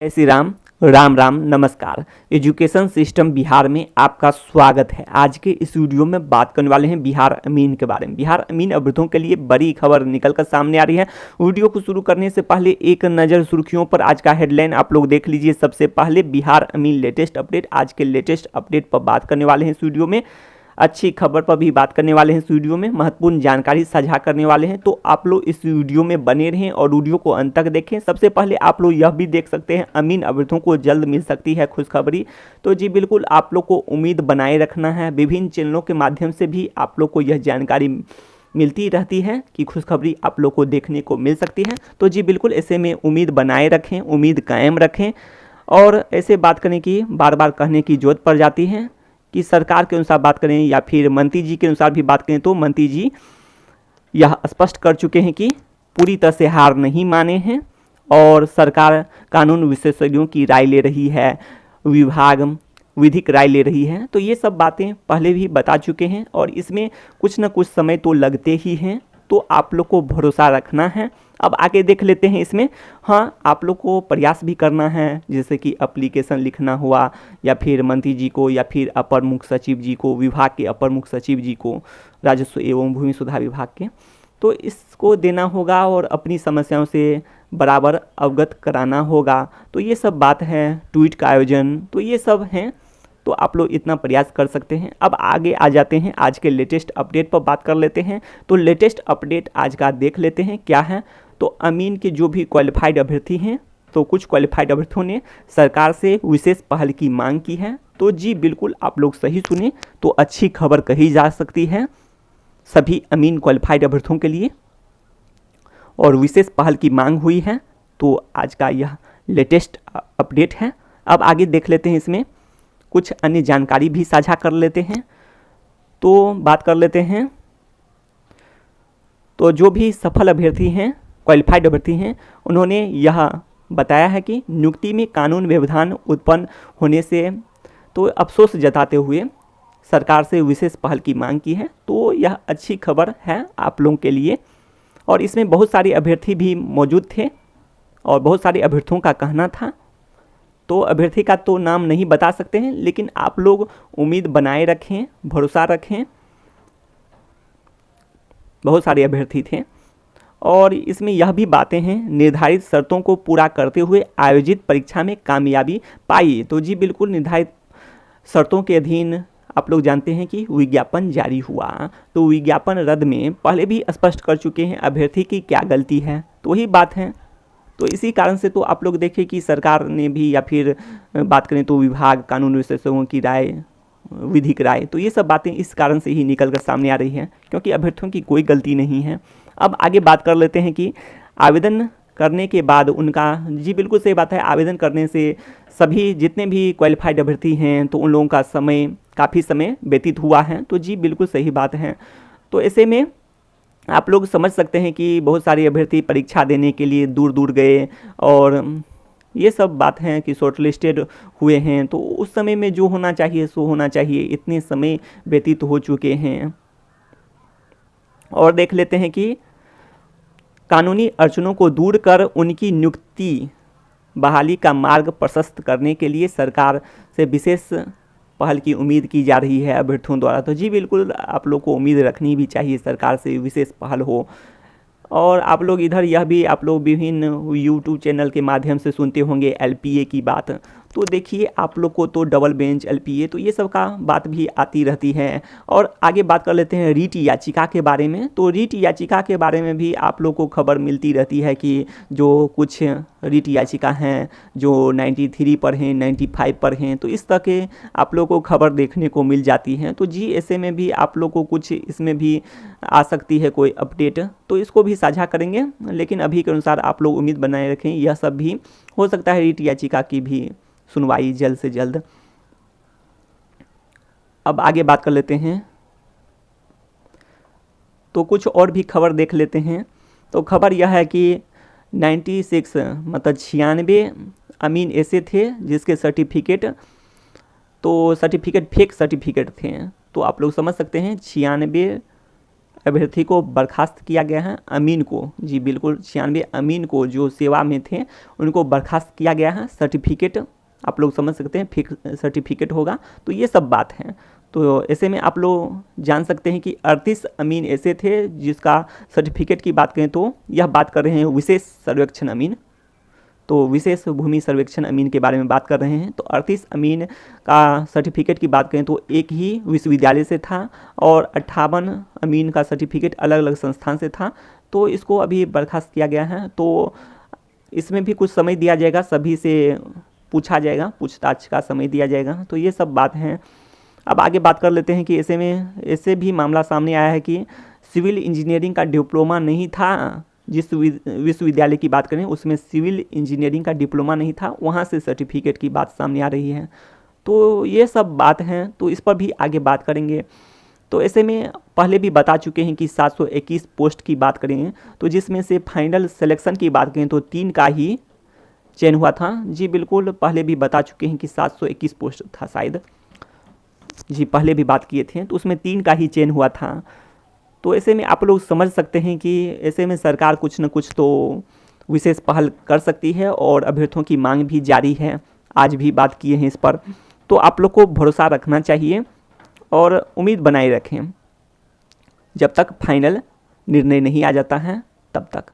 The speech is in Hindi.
जय श्री राम। राम राम नमस्कार। एजुकेशन सिस्टम बिहार में आपका स्वागत है। आज के इस वीडियो में बात करने वाले हैं बिहार अमीन के बारे में। बिहार अमीन अभ्यर्थियों के लिए बड़ी खबर निकलकर सामने आ रही है। वीडियो को शुरू करने से पहले एक नज़र सुर्खियों पर आज का हेडलाइन आप लोग देख लीजिए। सबसे पहले बिहार अमीन लेटेस्ट अपडेट, आज के लेटेस्ट अपडेट पर बात करने वाले हैं इस वीडियो में। अच्छी खबर पर भी बात करने वाले हैं इस वीडियो में, महत्वपूर्ण जानकारी साझा करने वाले हैं। तो आप लोग इस वीडियो में बने रहें और वीडियो को अंत तक देखें। सबसे पहले आप लोग यह भी देख सकते हैं अमीन अभ्यर्थियों को जल्द मिल सकती है खुशखबरी। तो जी बिल्कुल आप लोग को उम्मीद बनाए रखना है। विभिन्न चैनलों के माध्यम से भी आप लोग को यह जानकारी मिलती रहती है कि खुशखबरी आप लोग को देखने को मिल सकती है। तो जी बिल्कुल ऐसे में उम्मीद बनाए रखें, उम्मीद कायम रखें। और ऐसे बात करने की बार बार कहने की जरूरत पड़ जाती है कि सरकार के अनुसार बात करें या फिर मंत्री जी के अनुसार भी बात करें तो मंत्री जी यह स्पष्ट कर चुके हैं कि पूरी तरह से हार नहीं माने हैं और सरकार कानून विशेषज्ञों की राय ले रही है, विभाग विधिक राय ले रही है। तो ये सब बातें पहले भी बता चुके हैं और इसमें कुछ न कुछ समय तो लगते ही हैं। तो आप लोग को भरोसा रखना है। अब आगे देख लेते हैं इसमें। हाँ, आप लोग को प्रयास भी करना है, जैसे कि एप्लीकेशन लिखना हुआ या फिर मंत्री जी को या फिर अपर मुख्य सचिव जी को, विभाग के अपर मुख्य सचिव जी को, राजस्व एवं भूमि सुधार विभाग के, तो इसको देना होगा और अपनी समस्याओं से बराबर अवगत कराना होगा। तो ये सब बात है, ट्वीट का आयोजन, तो ये सब हैं। तो आप लोग इतना प्रयास कर सकते हैं। अब आगे आ जाते हैं, आज के लेटेस्ट अपडेट पर बात कर लेते हैं। तो लेटेस्ट अपडेट आज का देख लेते हैं क्या है। तो अमीन के जो भी क्वालिफाइड अभ्यर्थी हैं, तो कुछ क्वालिफाइड अभ्यर्थियों ने सरकार से विशेष पहल की मांग की है। तो जी बिल्कुल आप लोग सही सुने, तो अच्छी खबर कही जा सकती है सभी अमीन क्वालिफाइड अभ्यर्थियों के लिए और विशेष पहल की मांग हुई है। तो आज का यह लेटेस्ट अपडेट है। अब आगे देख लेते हैं, इसमें कुछ अन्य जानकारी भी साझा कर लेते हैं। तो बात कर लेते हैं, तो जो भी सफल अभ्यर्थी हैं, क्वालिफाइड अभ्यर्थी हैं, उन्होंने यह बताया है कि नियुक्ति में कानून व्यवधान उत्पन्न होने से तो अफसोस जताते हुए सरकार से विशेष पहल की मांग की है। तो यह अच्छी खबर है आप लोगों के लिए। और इसमें बहुत सारे अभ्यर्थी भी मौजूद थे और बहुत सारे अभ्यर्थियों का कहना था। तो अभ्यर्थी का तो नाम नहीं बता सकते हैं, लेकिन आप लोग उम्मीद बनाए रखें, भरोसा रखें। बहुत सारे अभ्यर्थी थे और इसमें यह भी बातें हैं, निर्धारित शर्तों को पूरा करते हुए आयोजित परीक्षा में कामयाबी पाई। तो जी बिल्कुल निर्धारित शर्तों के अधीन आप लोग जानते हैं कि विज्ञापन जारी हुआ। तो विज्ञापन रद्द में पहले भी स्पष्ट कर चुके हैं अभ्यर्थी की क्या गलती है, तो वही बात है। तो इसी कारण से तो आप लोग देखिए कि सरकार ने भी या फिर बात करें तो विभाग, कानून विशेषज्ञों की राय, विधिक राय, तो ये सब बातें इस कारण से ही निकल कर सामने आ रही हैं क्योंकि अभ्यर्थियों की कोई गलती नहीं है। अब आगे बात कर लेते हैं कि आवेदन करने के बाद उनका, जी बिल्कुल सही बात है, आवेदन करने से सभी जितने भी क्वालिफाइड अभ्यर्थी हैं तो उन लोगों का समय, काफ़ी समय व्यतीत हुआ है। तो जी बिल्कुल सही बात है। तो ऐसे में आप लोग समझ सकते हैं कि बहुत सारे अभ्यर्थी परीक्षा देने के लिए दूर दूर गए और ये सब बात है कि शॉर्ट लिस्टेड हुए हैं। तो उस समय में जो होना चाहिए सो होना चाहिए, इतने समय व्यतीत हो चुके हैं। और देख लेते हैं कि कानूनी अड़चनों को दूर कर उनकी नियुक्ति बहाली का मार्ग प्रशस्त करने के लिए सरकार से विशेष पहल की उम्मीद की जा रही है अभ्यर्थियों द्वारा। तो जी बिल्कुल आप लोग को उम्मीद रखनी भी चाहिए, सरकार से विशेष पहल हो। और आप लोग इधर यह भी आप लोग विभिन्न यूट्यूब चैनल के माध्यम से सुनते होंगे एलपीए की बात। तो देखिए आप लोग को तो डबल बेंच, एलपीए, तो ये सब का बात भी आती रहती है। और आगे बात कर लेते हैं रीट याचिका के बारे में। तो रीट याचिका के बारे में भी आप लोग को खबर मिलती रहती है कि जो कुछ रीट याचिका हैं जो 93 पर हैं, 95 पर हैं, तो इस तरह के आप लोग को खबर देखने को मिल जाती हैं। तो जी ऐसे में भी आप लोग को कुछ इसमें भी आ सकती है कोई अपडेट, तो इसको भी साझा करेंगे। लेकिन अभी के अनुसार आप लोग उम्मीद बनाए रखें, यह सब भी हो सकता है रीट याचिका की भी सुनवाई जल्द से जल्द। अब आगे बात कर लेते हैं, तो कुछ और भी खबर देख लेते हैं। तो खबर यह है कि 96 मतलब 96 अमीन ऐसे थे जिसके सर्टिफिकेट फेक सर्टिफिकेट थे। तो आप लोग समझ सकते हैं 96 अभ्यर्थी को बर्खास्त किया गया है। अमीन को, जी बिल्कुल 96 अमीन को जो सेवा में थे उनको बर्खास्त किया गया है। सर्टिफिकेट आप लोग समझ सकते हैं, फिक्स सर्टिफिकेट होगा। तो ये सब बात है। तो ऐसे में आप लोग जान सकते हैं कि 38 अमीन ऐसे थे जिसका सर्टिफिकेट की बात करें तो यह बात कर रहे हैं विशेष सर्वेक्षण अमीन। तो विशेष भूमि सर्वेक्षण अमीन के बारे में बात कर रहे हैं। तो 38 अमीन का सर्टिफिकेट की बात करें तो एक ही विश्वविद्यालय से था और 58 अमीन का सर्टिफिकेट अलग अलग संस्थान से था। तो इसको अभी बर्खास्त किया गया है। तो इसमें भी कुछ समय दिया जाएगा, सभी से पूछा जाएगा, पूछताछ का समय दिया जाएगा। तो ये सब बात हैं। अब आगे बात कर लेते हैं कि ऐसे भी मामला सामने आया है कि सिविल इंजीनियरिंग का डिप्लोमा नहीं था। जिस विश्वविद्यालय की बात करें उसमें सिविल इंजीनियरिंग का डिप्लोमा नहीं था, वहाँ से सर्टिफिकेट की बात सामने आ रही है। तो ये सब बात हैं, तो इस पर भी आगे बात करेंगे। तो ऐसे में पहले भी बता चुके हैं कि 721 पोस्ट की बात करें तो जिसमें से फाइनल सिलेक्शन की बात करें तो 3 का ही चयन हुआ था। जी बिल्कुल, पहले भी बता चुके हैं कि 721 पोस्ट था शायद, जी पहले भी बात किए थे। तो उसमें 3 का ही चयन हुआ था। तो ऐसे में आप लोग समझ सकते हैं कि ऐसे में सरकार कुछ न कुछ तो विशेष पहल कर सकती है और अभ्यर्थियों की मांग भी जारी है। आज भी बात किए हैं इस पर। तो आप लोग को भरोसा रखना चाहिए और उम्मीद बनाए रखें जब तक फाइनल निर्णय नहीं आ जाता है तब तक।